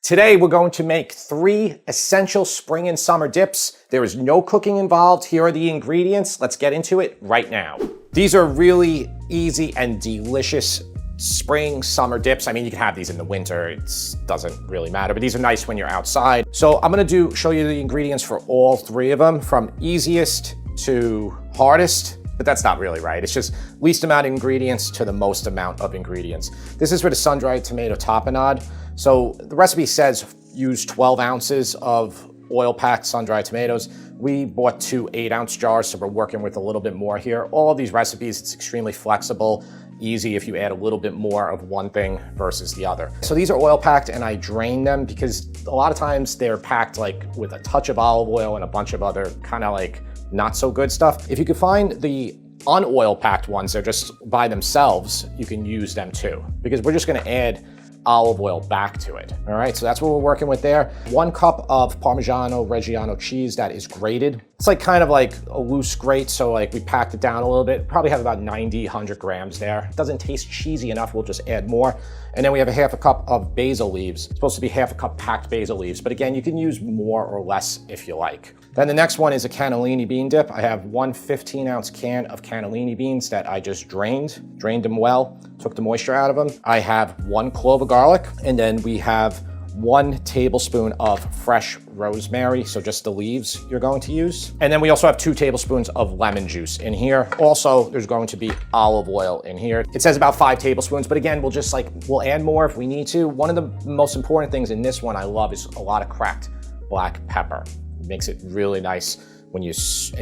Today, we're going to make 3 essential spring and summer dips. There is no cooking involved. Here are the ingredients. Let's get into it right now. These are really easy and delicious spring, summer dips. I mean, you can have these in the winter. It doesn't really matter, but these are nice when you're outside. So I'm gonna show you the ingredients for all 3 of them, from easiest to hardest, but that's not really right. It's just least amount of ingredients to the most amount of ingredients. This is for the sun-dried tomato tapenade. So the recipe says use 12 ounces of oil-packed sun-dried tomatoes. We bought 2 8-ounce jars, so we're working with a little bit more here. All of these recipes, it's extremely flexible, easy if you add a little bit more of one thing versus the other. So these are oil-packed, and I drain them because a lot of times they're packed like with a touch of olive oil and a bunch of other kind of like not so good stuff. If you could find the unoil-packed ones, they're just by themselves, you can use them too, because we're just gonna add olive oil back to it. All right, so that's what we're working with there. 1 cup of Parmigiano Reggiano cheese that is grated. It's like kind of like a loose grate, so like we packed it down a little bit. Probably have about 90, 100 grams there. It doesn't taste cheesy enough, we'll just add more. And then we have a 1/2 cup of basil leaves. It's supposed to be 1/2 cup packed basil leaves, but again, you can use more or less if you like. Then the next one is a cannellini bean dip. I have 1 15-ounce can of cannellini beans that I just drained them well, took the moisture out of them. I have 1 clove of garlic, and then we have 1 tablespoon of fresh rosemary, so just the leaves you're going to use. And then we also have 2 tablespoons of lemon juice in here. Also, there's going to be olive oil in here. It says about 5 tablespoons, but again, we'll add more if we need to. One of the most important things in this one I love is a lot of cracked black pepper. It makes it really nice and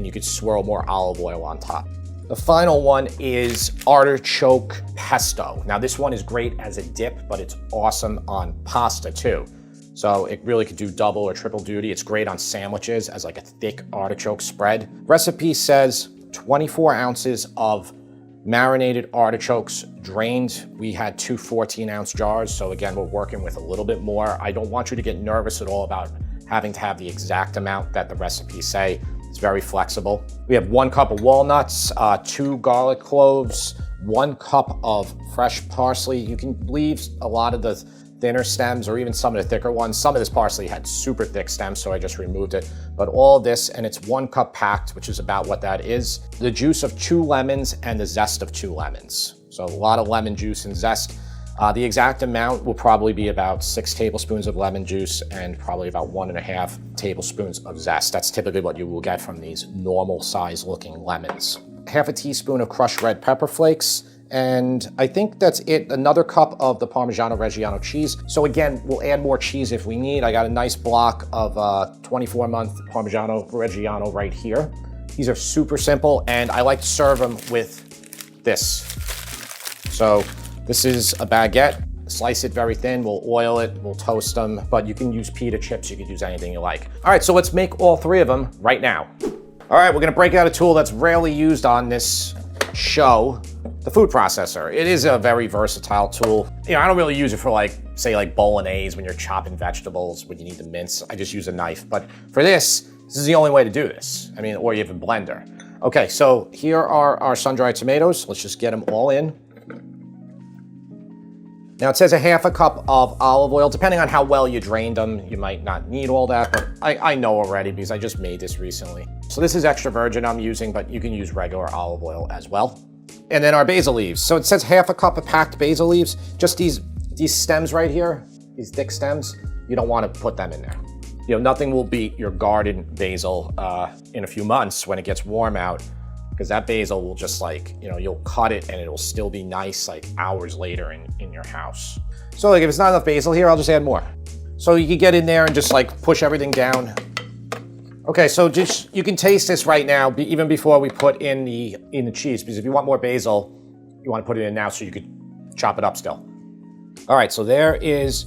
you could swirl more olive oil on top. The final one is artichoke pesto. Now this one is great as a dip, but it's awesome on pasta too. So it really could do double or triple duty. It's great on sandwiches as like a thick artichoke spread. Recipe says 24 ounces of marinated artichokes drained. We had 2 14-ounce jars. So again, we're working with a little bit more. I don't want you to get nervous at all about having to have the exact amount that the recipes say. It's very flexible. We have 1 cup of walnuts, 2 garlic cloves, 1 cup of fresh parsley. You can leave a lot of the thinner stems or even some of the thicker ones. Some of this parsley had super thick stems, so I just removed it. But all this, and it's 1 cup packed, which is about what that is. The juice of 2 lemons and the zest of 2 lemons. So a lot of lemon juice and zest. The exact amount will probably be about 6 tablespoons of lemon juice and probably about 1.5 tablespoons of zest. That's typically what you will get from these normal size looking lemons. 1/2 teaspoon of crushed red pepper flakes. And I think that's it. Another cup of the Parmigiano Reggiano cheese. So again, we'll add more cheese if we need. I got a nice block of 24-month Parmigiano Reggiano right here. These are super simple, and I like to serve them with this. So this is a baguette. Slice it very thin, we'll oil it, we'll toast them, but you can use pita chips, you could use anything you like. All right, so let's make all 3 of them right now. All right, we're gonna break out a tool that's rarely used on this show, the food processor. It is a very versatile tool. You know, I don't really use it for like, say like bolognese when you're chopping vegetables, when you need to mince. I just use a knife, but for this is the only way to do this. I mean, or you have a blender. Okay, so here are our sun-dried tomatoes. Let's just get them all in. Now it says a 1/2 cup of olive oil. Depending on how well you drained them, you might not need all that, but I know already because I just made this recently. So this is extra virgin I'm using, but you can use regular olive oil as well. And then our basil leaves. So it says 1/2 cup of packed basil leaves. Just these stems right here, these thick stems, you don't want to put them in there. You know, nothing will beat your garden basil in a few months when it gets warm out, because that basil will just like, you know, you'll cut it and it'll still be nice like hours later in your house. So like if it's not enough basil here, I'll just add more. So you can get in there and just like push everything down. Okay, so just, you can taste this right now, even before we put in the cheese, because if you want more basil, you want to put it in now so you could chop it up still. All right, so there is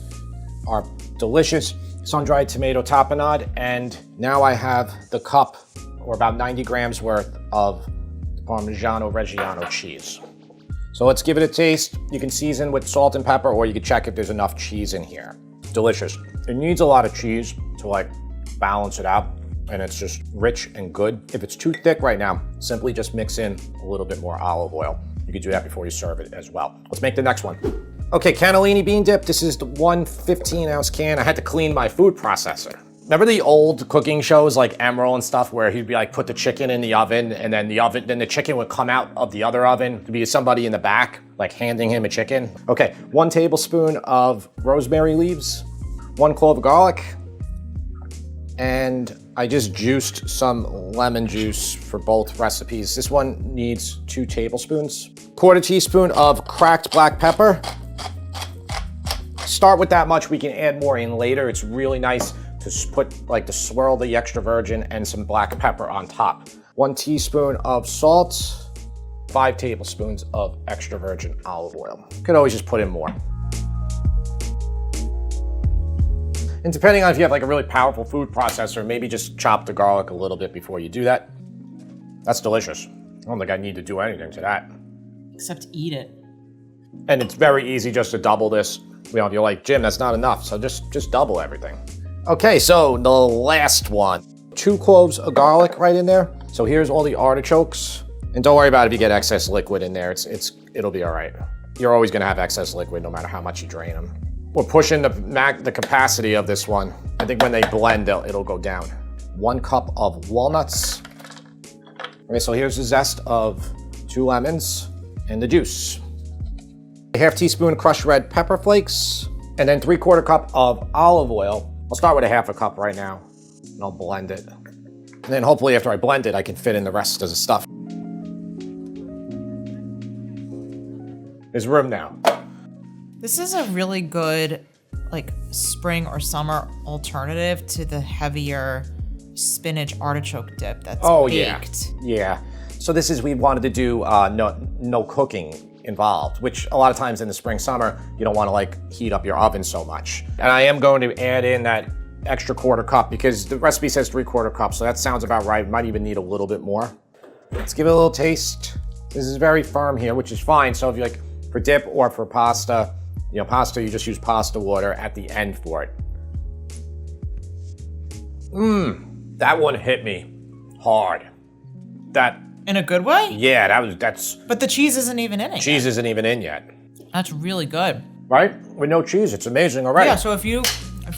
our delicious sun-dried tomato tapenade, and now I have the cup, or about 90 grams worth of Parmigiano Reggiano cheese. So let's give it a taste. You can season with salt and pepper, or you can check if there's enough cheese in here. Delicious. It needs a lot of cheese to like balance it out, and it's just rich and good. If it's too thick right now, simply just mix in a little bit more olive oil. You can do that before you serve it as well. Let's make the next one. Okay, Cannellini Bean Dip. This is the 1 15-ounce can. I had to clean my food processor. Remember the old cooking shows like Emerald and stuff where he'd be like, put the chicken in the oven and then the chicken would come out of the other oven. There'd be somebody in the back, like handing him a chicken. Okay, 1 tablespoon of rosemary leaves, 1 clove of garlic, and I just juiced some lemon juice for both recipes. This one needs 2 tablespoons. 1/4 teaspoon of cracked black pepper. Start with that much, we can add more in later. It's really nice to put, like, to swirl the extra virgin and some black pepper on top. 1 teaspoon of salt, 5 tablespoons of extra virgin olive oil. You could always just put in more. And depending on if you have like a really powerful food processor, maybe just chop the garlic a little bit before you do that. That's delicious. I don't think I need to do anything to that. Except eat it. And it's very easy just to double this. You know, if you're like, Jim, that's not enough, so just double everything. Okay, so the last one. 2 cloves of garlic right in there. So here's all the artichokes. And don't worry about it if you get excess liquid in there. It'll be all right. You're always gonna have excess liquid no matter how much you drain them. We're pushing the capacity of this one. I think when they blend, it'll go down. 1 cup of walnuts. Okay, so here's the zest of 2 lemons and the juice. A 1/2 teaspoon crushed red pepper flakes, and then 3/4 cup of olive oil. I'll start with a 1/2 cup right now, and I'll blend it. And then hopefully after I blend it, I can fit in the rest of the stuff. There's room now. This is a really good, like, spring or summer alternative to the heavier spinach artichoke dip that's baked. Yeah. So this is, we wanted to do no cooking involved, which a lot of times in the spring, summer, you don't want to like heat up your oven so much. And I am going to add in that extra 1/4 cup because the recipe says 3/4 cup, so that sounds about right. Might even need a little bit more. Let's give it a little taste. This is very firm here, which is fine. So if you like for dip or for pasta, you just use pasta water at the end for it. That one hit me hard. That. In a good way? Yeah, that's. But the cheese isn't even in it. Cheese isn't even in yet. That's really good. Right? With no cheese, it's amazing already. Yeah, so if you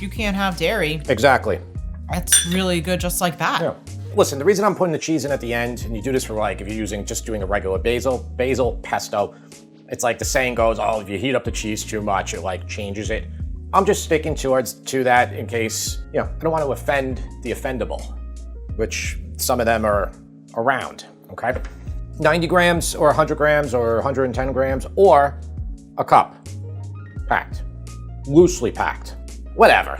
can't have dairy. Exactly. It's really good just like that. Yeah. Listen, the reason I'm putting the cheese in at the end, and you do this for like, if you're just doing a regular basil pesto, it's like the saying goes, oh, if you heat up the cheese too much, it like changes it. I'm just sticking to that in case, I don't want to offend the offendable, which some of them are around. Okay, 90 grams or 100 grams or 110 grams or a cup, packed, loosely packed, whatever.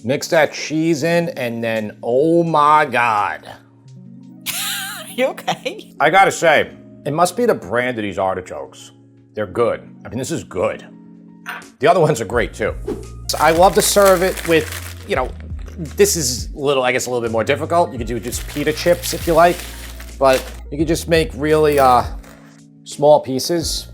Mix that cheese in and then, oh my God. Are you okay? I gotta say, it must be the brand of these artichokes. They're good. I mean, this is good. The other ones are great too. So I love to serve it with, this is a little bit more difficult. You could do just pita chips if you like, but you could just make really small pieces.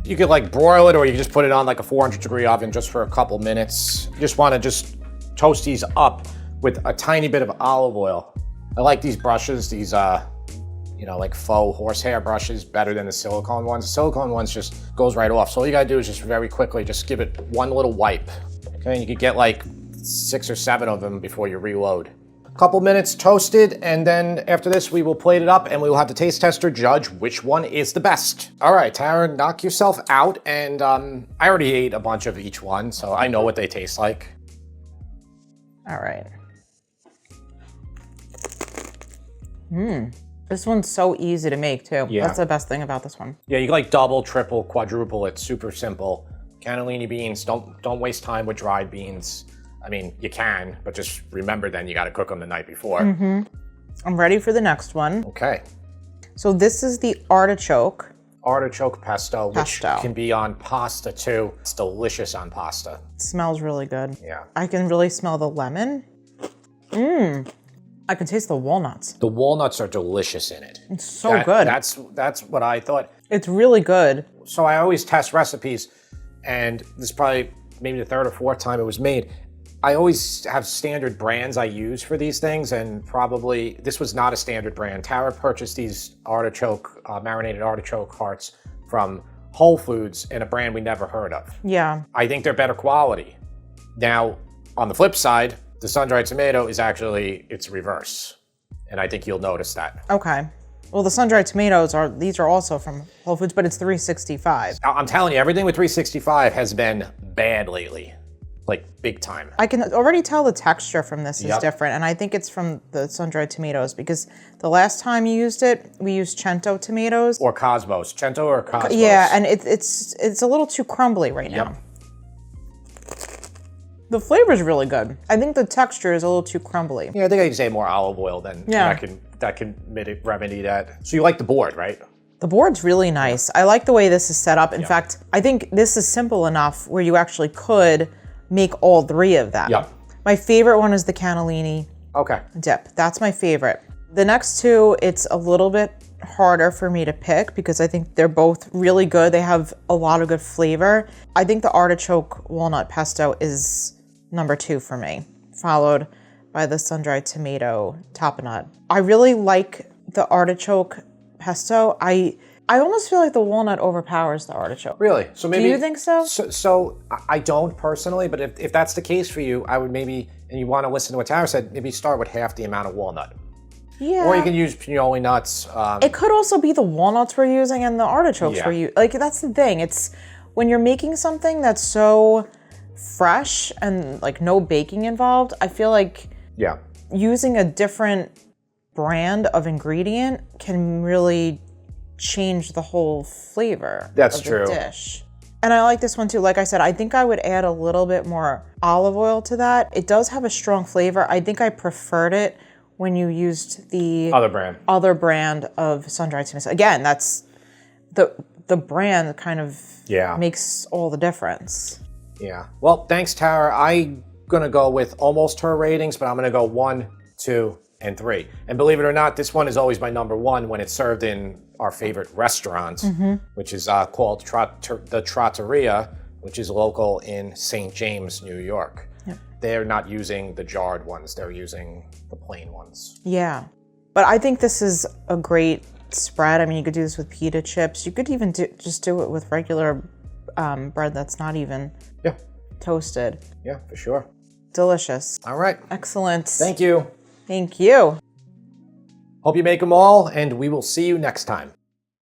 You could like broil it, or you could just put it on like a 400-degree oven just for a couple minutes. You just want to just toast these up with a tiny bit of olive oil. I like these brushes, these like faux horsehair brushes, better than the silicone ones. The silicone ones just goes right off. So all you gotta do is just very quickly just give it one little wipe. Okay, and you could get like 6 or 7 of them before you reload. A couple minutes toasted, and then after this we will plate it up and we will have the taste tester judge which one is the best. All right, Tara, knock yourself out, and I already ate a bunch of each one, so I know what they taste like. All right. This one's so easy to make too. Yeah. That's the best thing about this one. Yeah, you can like double, triple, quadruple. It's super simple. Cannellini beans, don't waste time with dried beans. I mean, you can, but just remember then you got to cook them the night before. I'm ready for the next one. Okay. So this is the artichoke. Artichoke pesto, which can be on pasta too. It's delicious on pasta. It smells really good. Yeah. I can really smell the lemon. I can taste the walnuts. The walnuts are delicious in it. It's so good. That's what I thought. It's really good. So I always test recipes, and this is probably maybe the 3rd or 4th time it was made. I always have standard brands I use for these things, and probably this was not a standard brand. Tara purchased these artichoke, marinated artichoke hearts from Whole Foods in a brand we never heard of. Yeah. I think they're better quality. Now, on the flip side, the sun-dried tomato is actually, it's reverse. And I think you'll notice that. Okay. Well, the sun-dried tomatoes these are also from Whole Foods, but it's $3.65. I'm telling you, everything with 365 has been bad lately. Like, big time. I can already tell the texture from this is Yep. different, and I think it's from the sun-dried tomatoes because the last time you used it, we used Cento tomatoes. Or Cosmos. Cento or Cosmos. Yeah, and it's a little too crumbly right now. Yep. The flavor's really good. I think the texture is a little too crumbly. Yeah, I think I can say more olive oil than Yeah. that can remedy that. So you like the board, right? The board's really nice. I like the way this is set up. In fact, I think this is simple enough where you actually could make all three of them. Yep. My favorite one is the cannellini Okay. dip. That's my favorite. The next two, it's a little bit harder for me to pick because I think they're both really good. They have a lot of good flavor. I think the artichoke walnut pesto is number 2 for me, followed by the sun-dried tomato tapenade. I really like the artichoke pesto. I almost feel like the walnut overpowers the artichoke. Really? So maybe. Do you think so? So I don't personally, but if that's the case for you, I would maybe, and you want to listen to what Tara said, maybe start with half the amount of walnut. Yeah. Or you can use pinoli nuts. It could also be the walnuts we're using and the artichokes Yeah. we're using. Like, that's the thing. It's when you're making something that's so fresh and like no baking involved, I feel like Yeah. using a different brand of ingredient can really change the whole flavor That's of the true. dish. And I like this one too. Like I said, I think I would add a little bit more olive oil to that. It does have a strong flavor. I think I preferred it when you used the Other brand. of sun-dried tomato. Again, that's the brand kind of Yeah. makes all the difference. Yeah. Well, thanks, Tara. I'm going to go with almost her ratings, but I'm going to go 1, 2, and 3. And believe it or not, this one is always my number 1 when it's served in our favorite restaurant, which is called the Trattoria, which is local in St. James, New York. Yep. They're not using the jarred ones. They're using the plain ones. Yeah. But I think this is a great spread. I mean, you could do this with pita chips. You could even just do it with regular bread that's not even Yeah. toasted. Yeah, for sure. Delicious. All right. Excellent. Thank you. Thank you. Hope you make them all, and we will see you next time.